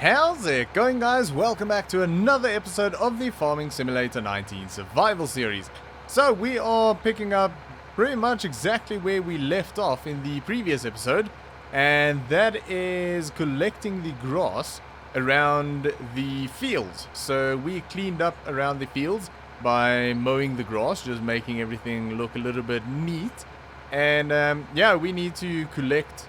How's it going, guys? Welcome back to another episode of the Farming Simulator 19 Survival Series. So we are picking up pretty much exactly where we left off in the previous episode, and that is collecting the grass around the fields. So we cleaned up around the fields by mowing the grass, just making everything look a little bit neat. And yeah, we need to collect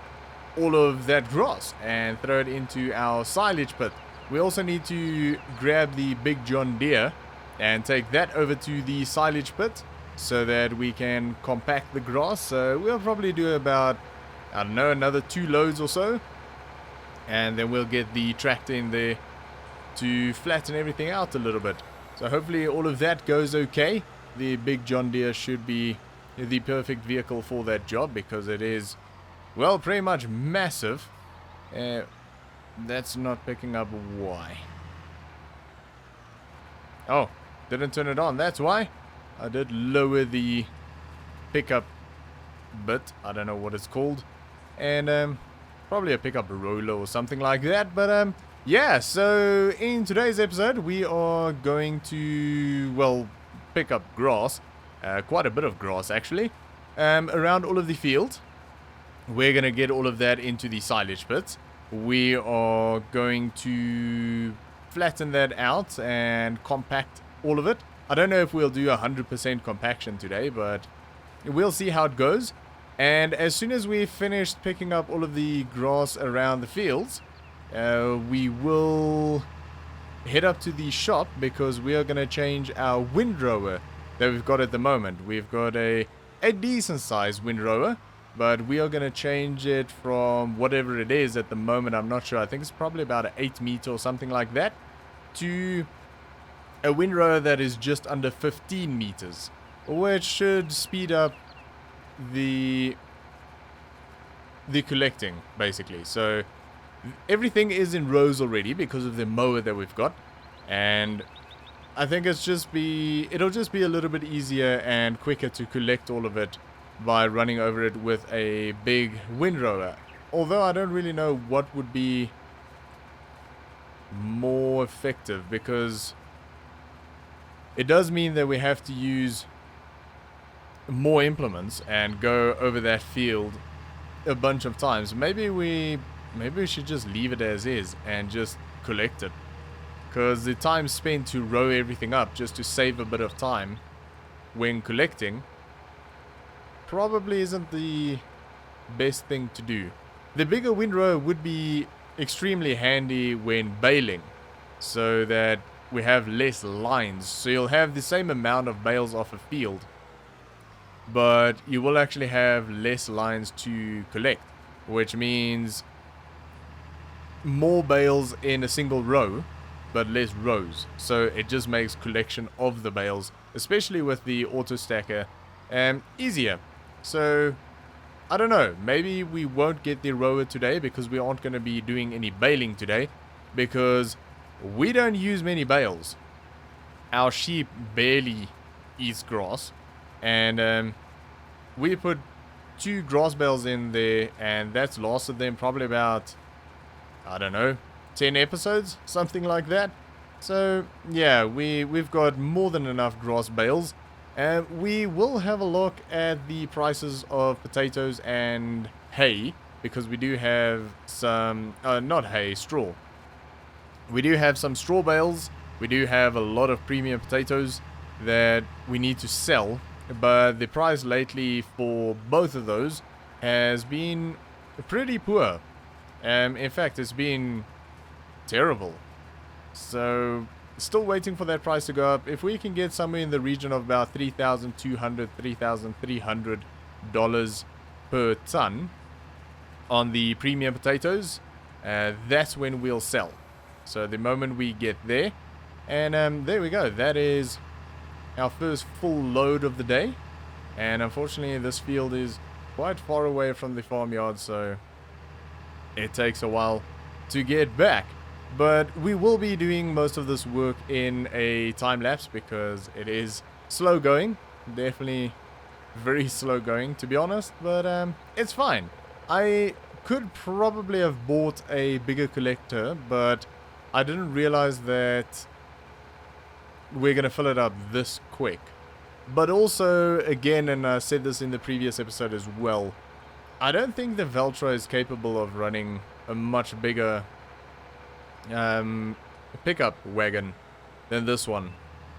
all of that grass and throw it into our silage pit. We also need to grab the big John Deere and take that over to the silage pit so that we can compact the grass. So we'll probably do about, I don't know, another 2 loads or so, and then we'll get the tractor in there to flatten everything out a little bit. So hopefully all of that goes okay. The big John Deere should be the perfect vehicle for that job because it is, well, pretty much massive. That's not picking up. Why? Oh, didn't turn it on. That's why. I did lower the pickup bit. I don't know what it's called. And probably a pickup roller or something like that. But yeah, so in today's episode we are going to, well, pick up grass. Quite a bit of grass actually. Around all of the fields. We're going to get all of that into the silage pits. We are going to flatten that out and compact all of it. I don't know if we'll do 100% compaction today, but we'll see how it goes. And as soon as we've finished picking up all of the grass around the fields, we will head up to the shop because we are going to change our windrower that we've got at the moment. We've got a decent sized windrower, but we are going to change it from whatever it is at the moment. I'm not sure. I think it's probably about an 8 meter or something like that, to a windrower that is just under 15 meters, which should speed up the collecting, basically. So everything is in rows already because of the mower that we've got, and I think it'll just be a little bit easier and quicker to collect all of it by running over it with a big windrower. Although I don't really know what would be more effective, because it does mean that we have to use more implements and go over that field a bunch of times. Maybe we should just leave it as is and just collect it, because the time spent to row everything up just to save a bit of time when collecting probably isn't the best thing to do. The bigger windrower would be extremely handy when baling, so that we have less lines. So you'll have the same amount of bales off a field, but you will actually have less lines to collect, which means more bales in a single row, but less rows. So it just makes collection of the bales, especially with the auto stacker, easier. So I don't know, maybe we won't get the rower today because we aren't going to be doing any baling today, because we don't use many bales. Our sheep barely eats grass, and we put 2 grass bales in there, and that's lasted them probably about, I don't know, 10 episodes, something like that. So yeah, we've got more than enough grass bales. We will have a look at the prices of potatoes and hay, because we do have some, not hay, straw. We do have some straw bales. We do have a lot of premium potatoes that we need to sell, but the price lately for both of those has been pretty poor. In fact, it's been terrible. So still waiting for that price to go up. If we can get somewhere in the region of about $3,200, $3,300 per ton on the premium potatoes, that's when we'll sell. So the moment we get there, and there we go. That is our first full load of the day. And unfortunately, this field is quite far away from the farmyard, so it takes a while to get back. But we will be doing most of this work in a time lapse because it is slow going. Definitely very slow going, to be honest, but it's fine. I could probably have bought a bigger collector, but I didn't realize that we're going to fill it up this quick. But also, again, and I said this in the previous episode as well, I don't think the Veltro is capable of running a much bigger pickup wagon than this one.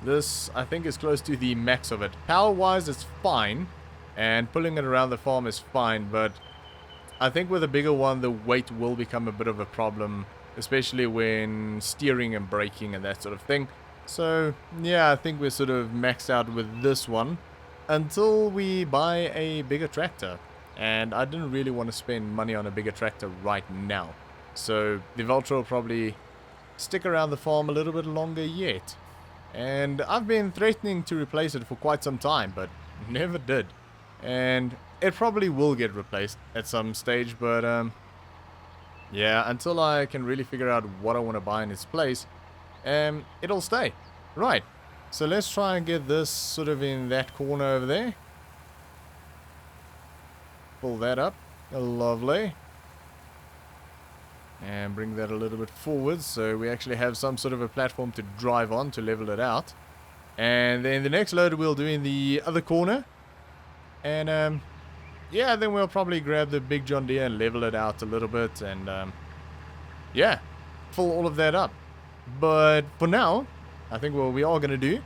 This, I think, is close to the max of it. Power-wise, it's fine, and pulling it around the farm is fine, but I think with a bigger one, the weight will become a bit of a problem, especially when steering and braking and that sort of thing. So, yeah, I think we're sort of maxed out with this one until we buy a bigger tractor. And I didn't really want to spend money on a bigger tractor right now. So, the Veltro will probably stick around the farm a little bit longer yet. And I've been threatening to replace it for quite some time, but never did. And it probably will get replaced at some stage, but yeah, until I can really figure out what I want to buy in its place, it'll stay. Right, so let's try and get this sort of in that corner over there. Pull that up. Lovely. And bring that a little bit forward so we actually have some sort of a platform to drive on to level it out. And then the next load we'll do in the other corner. And yeah, then we'll probably grab the big John Deere and level it out a little bit. And yeah, fill all of that up. But for now, I think what we are going to do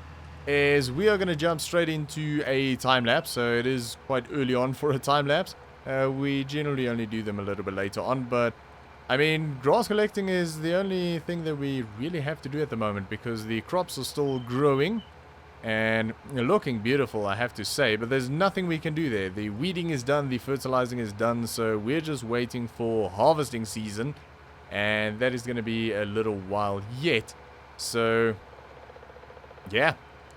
is we are going to jump straight into a time lapse. So it is quite early on for a time lapse. We generally only do them a little bit later on, but I mean, grass collecting is the only thing that we really have to do at the moment because the crops are still growing and looking beautiful, I have to say, but there's nothing we can do there. The weeding is done, the fertilizing is done, so we're just waiting for harvesting season, and that is going to be a little while yet. So, yeah,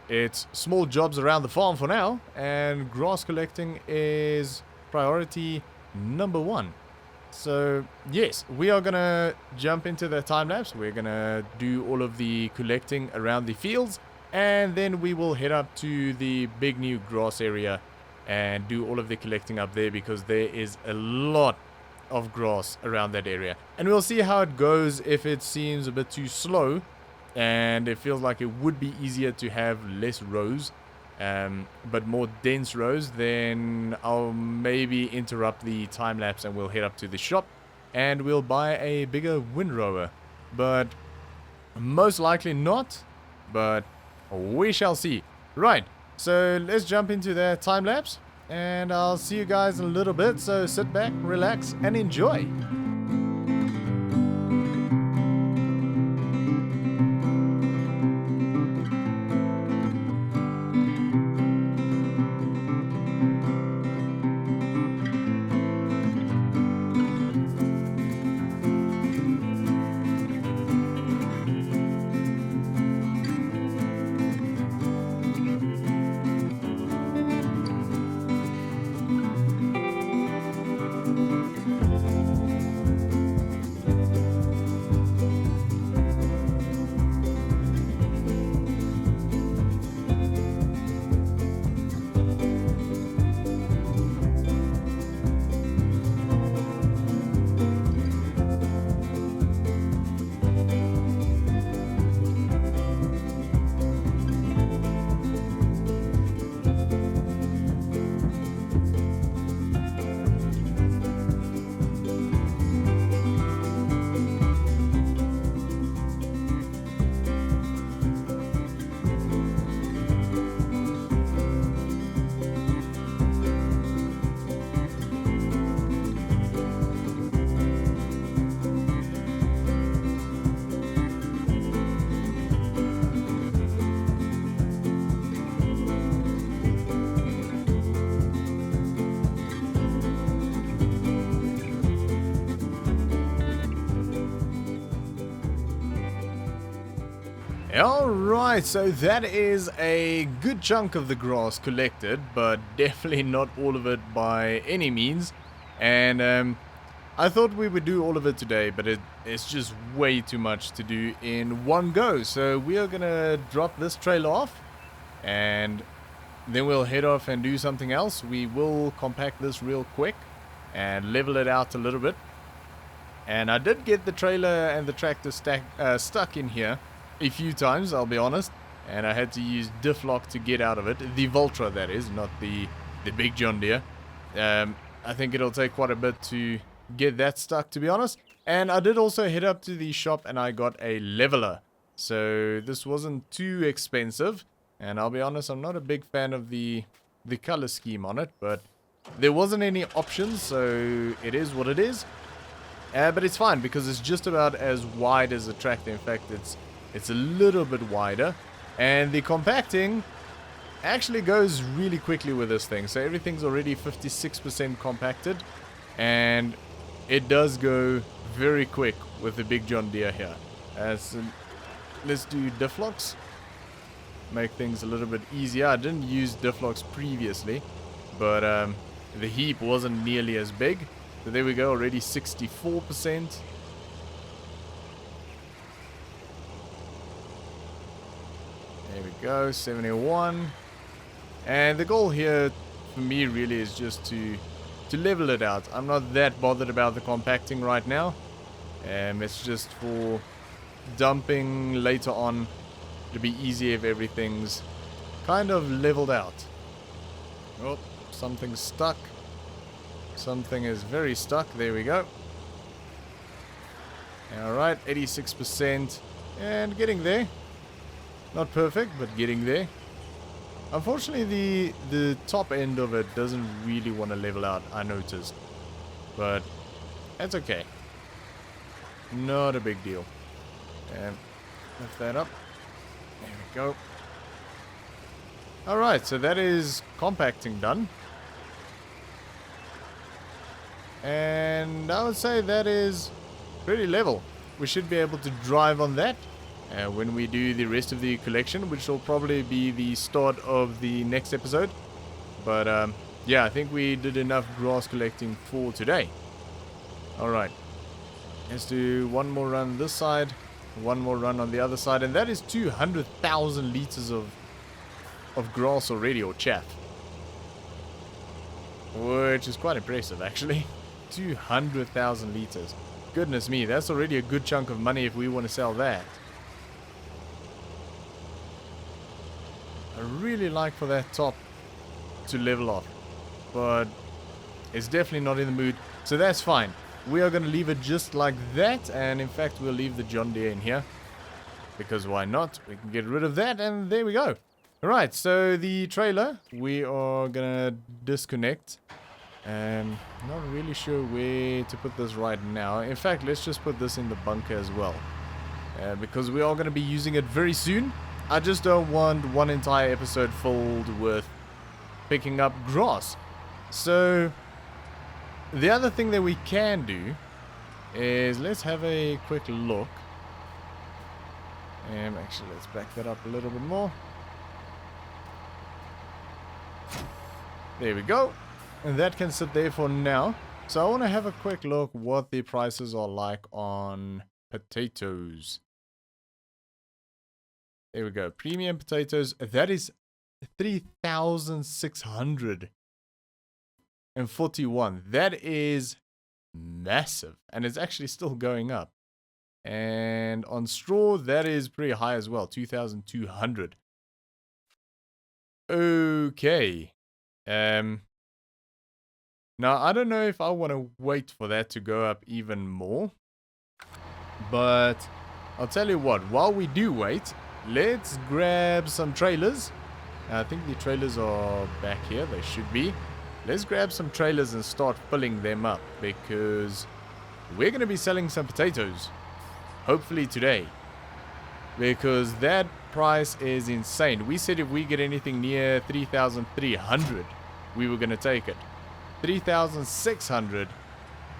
it's small jobs around the farm for now, and grass collecting is priority number one. So, yes, we are going to jump into the time-lapse. We're going to do all of the collecting around the fields. And then we will head up to the big new grass area and do all of the collecting up there because there is a lot of grass around that area. And we'll see how it goes. If it seems a bit too slow and it feels like it would be easier to have less rows, but more dense rows, then I'll maybe interrupt the time lapse and we'll head up to the shop and we'll buy a bigger windrower. But most likely not, but we shall see. Right, so let's jump into the time lapse and I'll see you guys in a little bit. So sit back, relax and enjoy. Alright, so that is a good chunk of the grass collected, but definitely not all of it by any means. And I thought we would do all of it today, but it's just way too much to do in one go. So we are going to drop this trailer off, and then we'll head off and do something else. We will compact this real quick and level it out a little bit. And I did get the trailer and the tractor stuck in here a few times, I'll be honest. And I had to use diff lock to get out of it. The Voltra, that is, not the big John Deere. I think it'll take quite a bit to get that stuck, to be honest. And I did also head up to the shop and I got a leveler. So this wasn't too expensive. And I'll be honest, I'm not a big fan of the color scheme on it. But there wasn't any options, so it is what it is. But it's fine because it's just about as wide as a tractor. In fact, it's a little bit wider. And the compacting actually goes really quickly with this thing. So everything's already 56% compacted. And it does go very quick with the big John Deere here. So let's do diff locks. Make things a little bit easier. I didn't use diff locks previously. But the heap wasn't nearly as big. So there we go, already 64%. There we go, 71. And the goal here for me really is just to level it out. I'm not that bothered about the compacting right now. It's just for dumping later on. It'll be easier if everything's kind of leveled out. Oh, something's stuck. Something is very stuck. There we go. Alright, 86%. And getting there. Not perfect, but getting there. Unfortunately, the top end of it doesn't really want to level out, I noticed. But that's okay. Not a big deal. And lift that up. There we go. Alright, so that is compacting done. And I would say that is pretty level. We should be able to drive on that when we do the rest of the collection, which will probably be the start of the next episode. But yeah, I think we did enough grass collecting for today. Alright, let's do one more run this side, one more run on the other side, and that is 200,000 liters of grass already, or chaff, which is quite impressive actually. 200,000 liters. Goodness me, that's already a good chunk of money if we want to sell that. I really like for that top to level off, but it's definitely not in the mood, so that's fine. We are going to leave it just like that, and in fact we'll leave the John Deere in here, because why not? We can get rid of that, and there we go. Alright, so the trailer we are going to disconnect. Not really sure where to put this right now. In fact, let's just put this in the bunker as well, because we are going to be using it very soon. I just don't want one entire episode filled with picking up grass. So the other thing that we can do is, let's have a quick look. Actually, let's back that up a little bit more. There we go. And that can sit there for now. So I want to have a quick look what the prices are like on potatoes. There we go. Premium potatoes. That is 3,641. That is massive. And it's actually still going up. And on straw, that is pretty high as well. 2,200. Okay. Now, I don't know if I want to wait for that to go up even more. But I'll tell you what, while we do wait, let's grab some trailers. I think the trailers are back here. They should be. Let's grab some trailers and start filling them up, because we're going to be selling some potatoes. Hopefully today. Because that price is insane. We said if we get anything near 3,300, we were going to take it. 3,600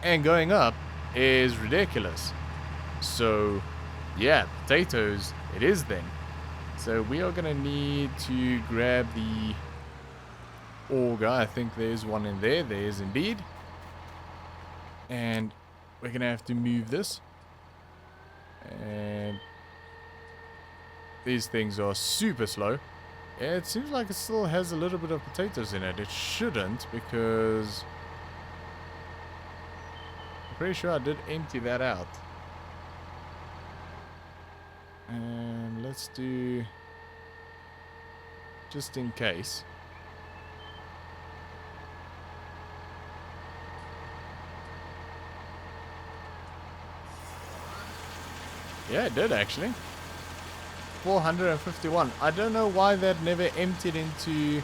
and going up is ridiculous. So yeah, potatoes it is then. So we are gonna need to grab the auger. I think there's one in there. There is indeed. And we're gonna have to move this. And these things are super slow. It seems like it still has a little bit of potatoes in it. It shouldn't, because pretty sure I did empty that out. And let's do, just in case. Yeah, it did actually. 451. I don't know why that never emptied into...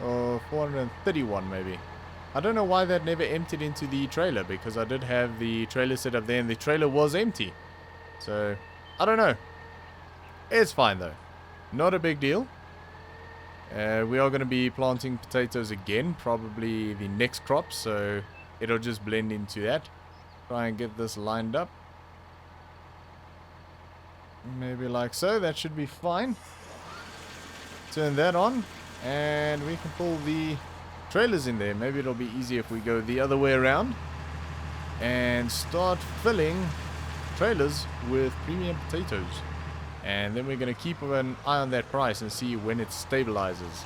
Or 431 maybe. I don't know why that never emptied into the trailer, because I did have the trailer set up there and the trailer was empty. So, I don't know. It's fine though. Not a big deal. We are going to be planting potatoes again, probably the next crop, so it'll just blend into that. Try and get this lined up. Maybe like so, that should be fine. Turn that on, and we can pull the trailers in there. Maybe it'll be easier if we go the other way around and start filling trailers with premium potatoes. And then we're going to keep an eye on that price and see when it stabilizes.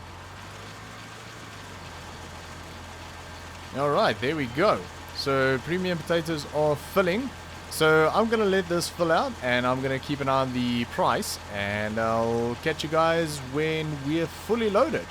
Alright, there we go. So premium potatoes are filling. So I'm going to let this fill out and I'm going to keep an eye on the price. And I'll catch you guys when we're fully loaded.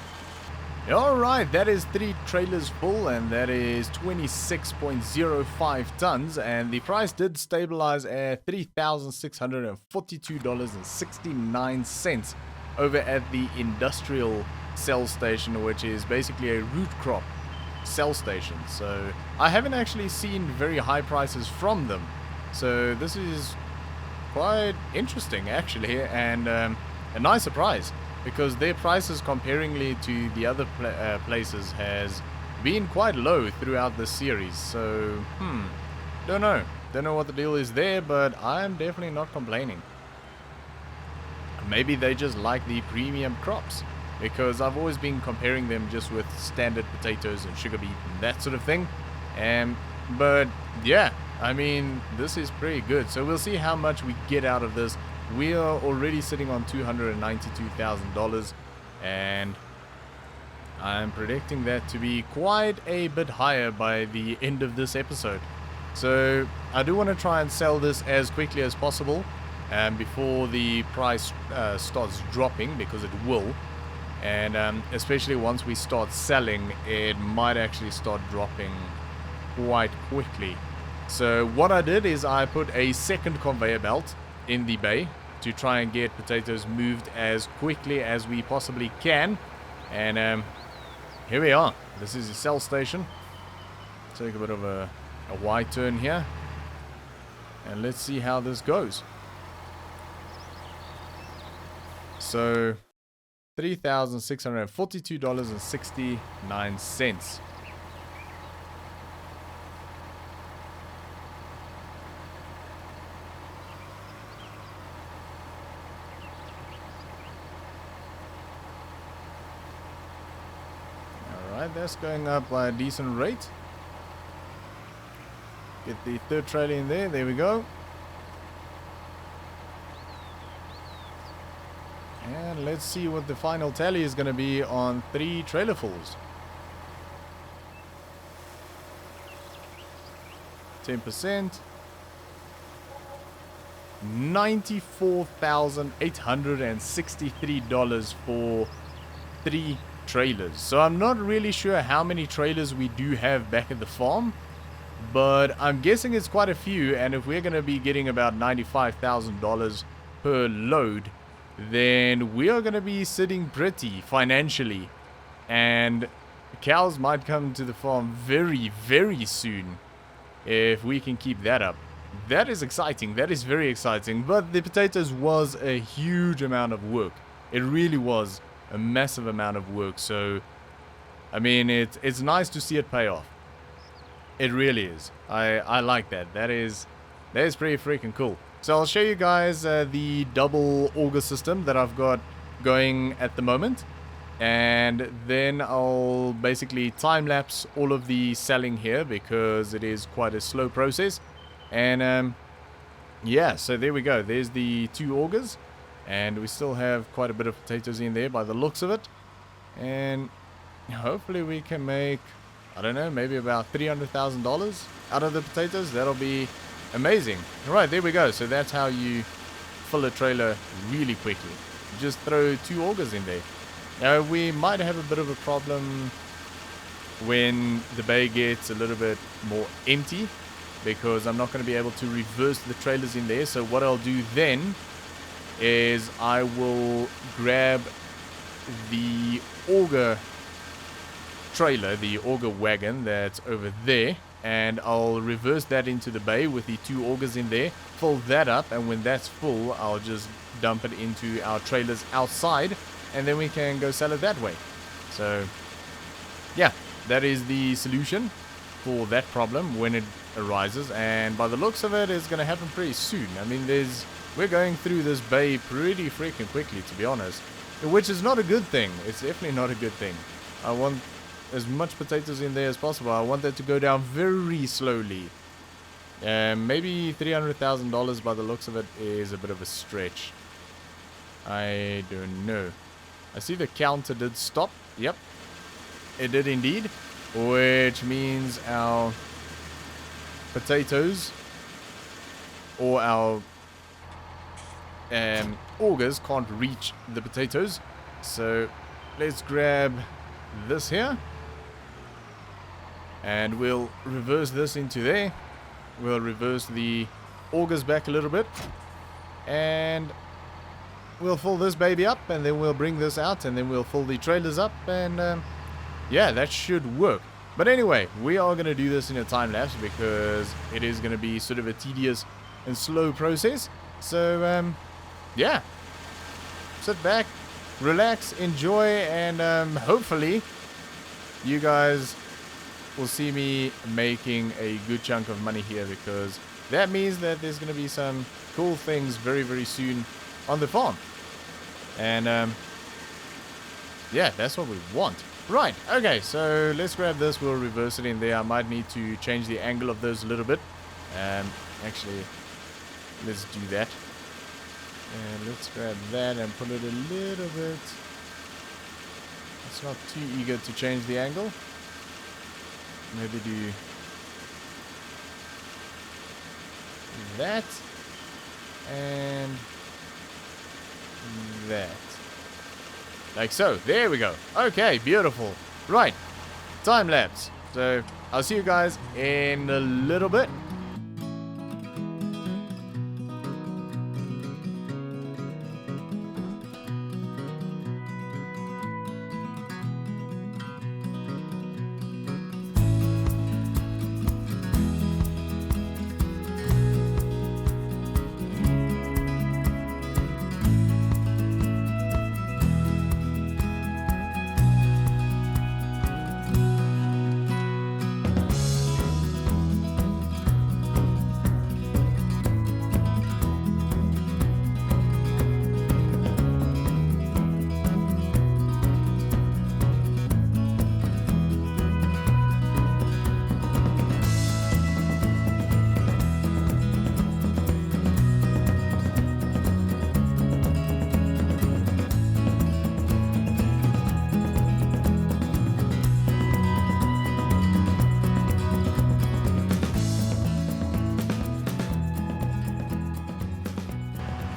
Alright, that is 3 trailers full and that is 26.05 tons. And the price did stabilize at $3,642.69 over at the industrial cell station, which is basically a root crop cell station. So I haven't actually seen very high prices from them. So this is quite interesting actually, and a nice surprise. Because their prices comparingly to the other places has been quite low throughout this series. So, don't know. Don't know what the deal is there, but I'm definitely not complaining. Maybe they just like the premium crops. Because I've always been comparing them just with standard potatoes and sugar beet and that sort of thing. But yeah, I mean, this is pretty good. So we'll see how much we get out of this. We are already sitting on $292,000, and I'm predicting that to be quite a bit higher by the end of this episode. So I do want to try and sell this as quickly as possible before the price starts dropping, because it will. And especially once we start selling, it might actually start dropping quite quickly. So what I did is I put a second conveyor belt in the bay to try and get potatoes moved as quickly as we possibly can. And here we are. This is the cell station. Take a bit of a wide turn here, and let's see how this goes. So $3,642.69. That's going up by a decent rate. Get the third trailer in there. There we go. And let's see what the final tally is going to be on 3 trailerfuls. 10%. $94,863 for 3 trailers. So I'm not really sure how many trailers we do have back at the farm, but I'm guessing it's quite a few. And if we're going to be getting about $95,000 per load, then we are going to be sitting pretty financially, and cows might come to the farm very, very soon if we can keep that up. That is exciting. That is very exciting. But the potatoes was a huge amount of work. It really was a massive amount of work. So I mean, it's nice to see it pay off. It really is. I like that. That is pretty freaking cool. So I'll show you guys the double auger system that I've got going at the moment, and then I'll basically time lapse all of the selling here because it is quite a slow process. And yeah, so there we go. There's the 2 augers, and we still have quite a bit of potatoes in there by the looks of it. And hopefully we can make I don't know, maybe about $300,000 out of the potatoes. That'll be amazing. Alright, there we go. So that's how you fill a trailer really quickly. Just throw 2 augers in there. Now, we might have a bit of a problem when the bay gets a little bit more empty, because I'm not going to be able to reverse the trailers in there. So what I'll do then is I will grab the auger trailer, the auger wagon that's over there, and I'll reverse that into the bay with the 2 augers in there, fill that up, and when that's full, I'll just dump it into our trailers outside, and then we can go sell it that way. So, yeah, that is the solution for that problem when it arises, and by the looks of it, it's going to happen pretty soon. I mean, we're going through this bay pretty freaking quickly, to be honest, which is not a good thing. It's definitely not a good thing. I want as much potatoes in there as possible. I want that to go down very slowly. Maybe $300,000 by the looks of it is a bit of a stretch. I don't know. I see the counter did stop. Yep, it did indeed, which means our potatoes or our augers can't reach the potatoes. So let's grab this here, and we'll reverse this into there. We'll reverse the augers back a little bit, and we'll fill this baby up, and then we'll bring this out, and then we'll fill the trailers up, and yeah, that should work. But anyway, we are going to do this in a time lapse because it is going to be sort of a tedious and slow process. So yeah, sit back, relax, enjoy, and hopefully you guys will see me making a good chunk of money here, because that means that there's going to be some cool things very, very soon on the farm. And yeah, that's what we want. Right, okay, so let's grab this. We'll reverse it in there. I might need to change the angle of those a little bit. Actually, let's do that. And let's grab that and put it a little bit. It's not too eager to change the angle. Maybe do that and that. Like so. There we go. Okay, beautiful. Right. Time lapse. So I'll see you guys in a little bit.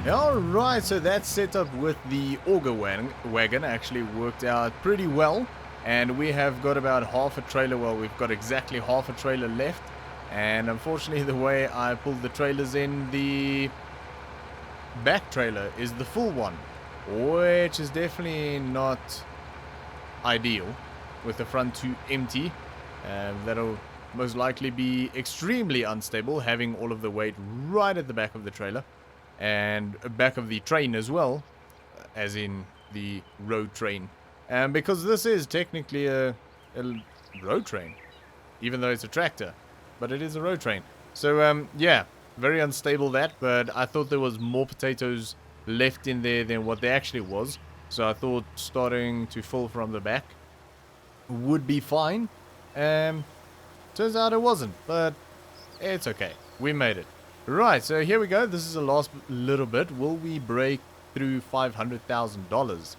Alright, so that setup with the auger wagon actually worked out pretty well. And we have got about half a trailer. Well, we've got exactly half a trailer left. And unfortunately, the way I pulled the trailers in, the back trailer is the full one, which is definitely not ideal with the front two empty. That'll most likely be extremely unstable, having all of the weight right at the back of the trailer. And back of the train as well, as in the road train. Because this is technically a road train, even though it's a tractor, but it is a road train. So yeah, very unstable that, but I thought there was more potatoes left in there than what there actually was. So I thought starting to fill from the back would be fine. Turns out it wasn't, but it's okay. We made it. Right, so here we go. This is the last little bit. Will we break through $500,000?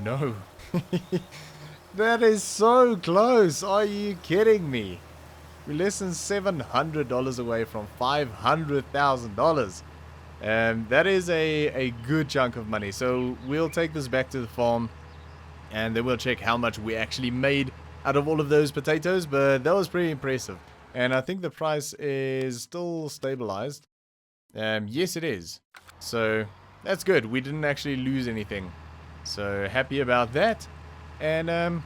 No. That is so close. Are you kidding me? We're less than $700 away from $500,000. That is a good chunk of money. So we'll take this back to the farm and then we'll check how much we actually made out of all of those potatoes. But that was pretty impressive. And I think the price is still stabilized. Yes, it is. So that's good. We didn't actually lose anything. So happy about that. And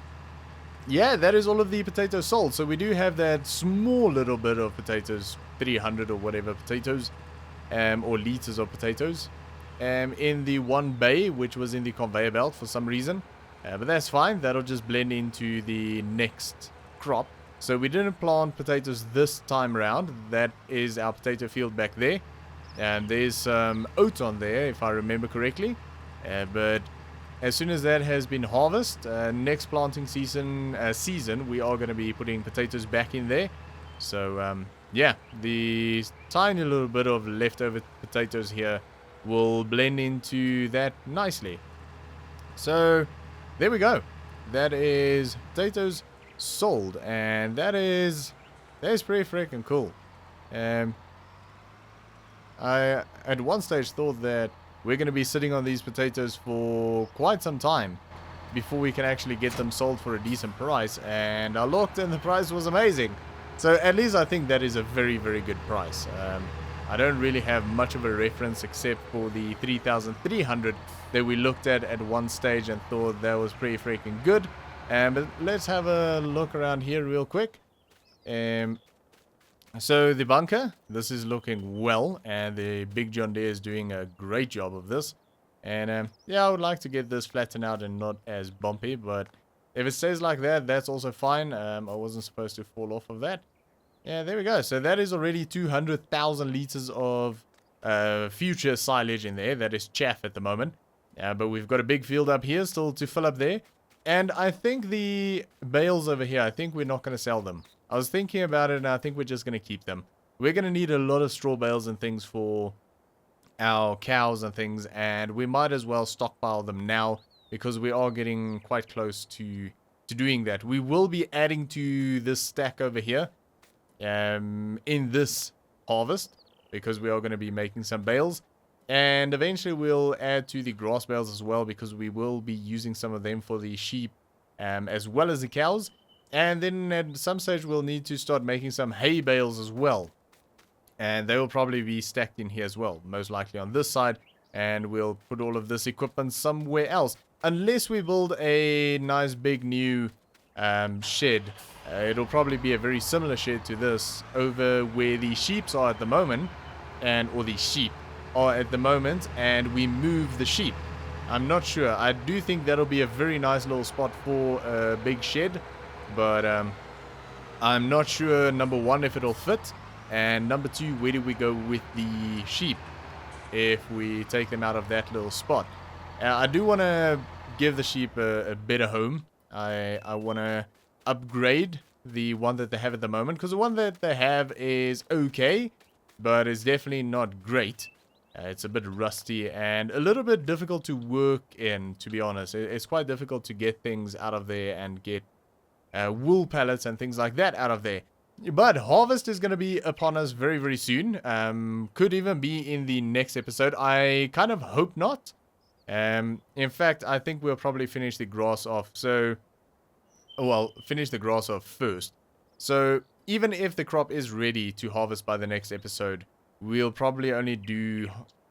yeah, that is all of the potatoes sold. So we do have that small little bit of potatoes, 300 or whatever potatoes, or liters of potatoes, in the one bay, which was in the conveyor belt for some reason. But that's fine. That'll just blend into the next crop. So we didn't plant potatoes this time around. That is our potato field back there. And there's some oat on there, if I remember correctly. But as soon as that has been harvested, next planting season, we are going to be putting potatoes back in there. So, yeah, the tiny little bit of leftover potatoes here will blend into that nicely. So, there we go. That is potatoes sold, and that is pretty freaking cool. I at one stage thought that we're going to be sitting on these potatoes for quite some time before we can actually get them sold for a decent price. And I looked and the price was amazing. So at least I think that is a very, very good price. I don't really have much of a reference except for the 3,300 that we looked at one stage and thought that was pretty freaking good. But let's have a look around here real quick. So the bunker, this is looking well, and the Big John Deere is doing a great job of this. And yeah, I would like to get this flattened out and not as bumpy, but if it stays like that, that's also fine. I wasn't supposed to fall off of that. Yeah, there we go. So that is already 200,000 liters of future silage in there. That is chaff at the moment. But we've got a big field up here still to fill up there. And I think the bales over here, I think we're not going to sell them. I was thinking about it, and I think we're just going to keep them. We're going to need a lot of straw bales and things for our cows and things, and we might as well stockpile them now because we are getting quite close to doing that. We will be adding to this stack over here in this harvest because we are going to be making some bales. And eventually we'll add to the grass bales as well because we will be using some of them for the sheep as well as the cows. And then at some stage we'll need to start making some hay bales as well. And they will probably be stacked in here as well, most likely on this side. And we'll put all of this equipment somewhere else. Unless we build a nice big new shed. It'll probably be a very similar shed to this over where the sheep are at the moment. Or the sheep are at the moment. And we move the sheep. I'm not sure. I do think that'll be a very nice little spot for a big shed. But I'm not sure, number one, if it'll fit. And number two, where do we go with the sheep if we take them out of that little spot? I do want to give the sheep a better home. I want to upgrade the one that they have at the moment. Because the one that they have is okay, but it's definitely not great. It's a bit rusty and a little bit difficult to work in, to be honest. It's quite difficult to get things out of there and get wool pallets and things like that out of there. But harvest is going to be upon us very, very soon. Could even be in the next episode. I kind of hope not. In fact, I think we'll probably finish the grass off. So, well, finish the grass off first. So, even if the crop is ready to harvest by the next episode, we'll probably only do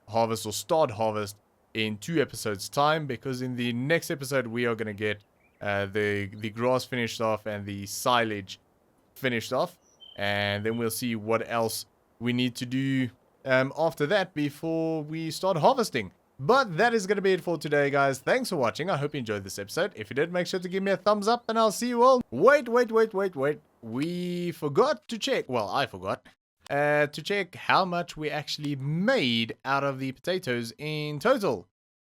harvest or start harvest in 2 episodes time. Because in the next episode, we are going to get the grass finished off and the silage finished off, and then we'll see what else we need to do after that before we start harvesting. But that is going to be it for today, guys. Thanks for watching. I hope you enjoyed this episode. If you did, make sure to give me a thumbs up, and I'll see you all. Wait. We forgot to check. Well, I forgot to check how much we actually made out of the potatoes in total.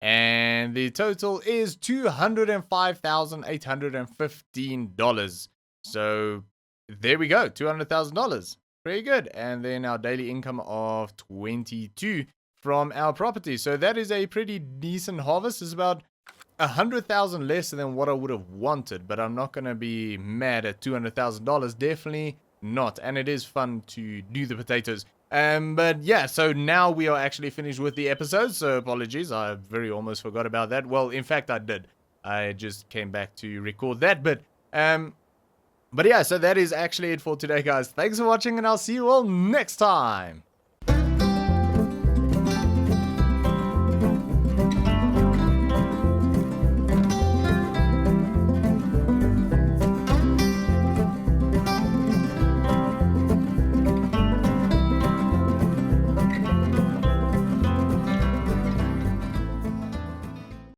And the total is $205,815. So there we go, $200,000. Pretty good. And then our daily income of 22 from our property. So that is a pretty decent harvest. It's about 100,000 less than what I would have wanted, but I'm not gonna be mad at $200,000. Definitely not. And it is fun to do the potatoes. But yeah, so now we are actually finished with the episode. So apologies, I very almost forgot about that. Well, in fact, I did. I just came back to record that, but yeah, so that is actually it for today, guys. Thanks for watching, and I'll see you all next time.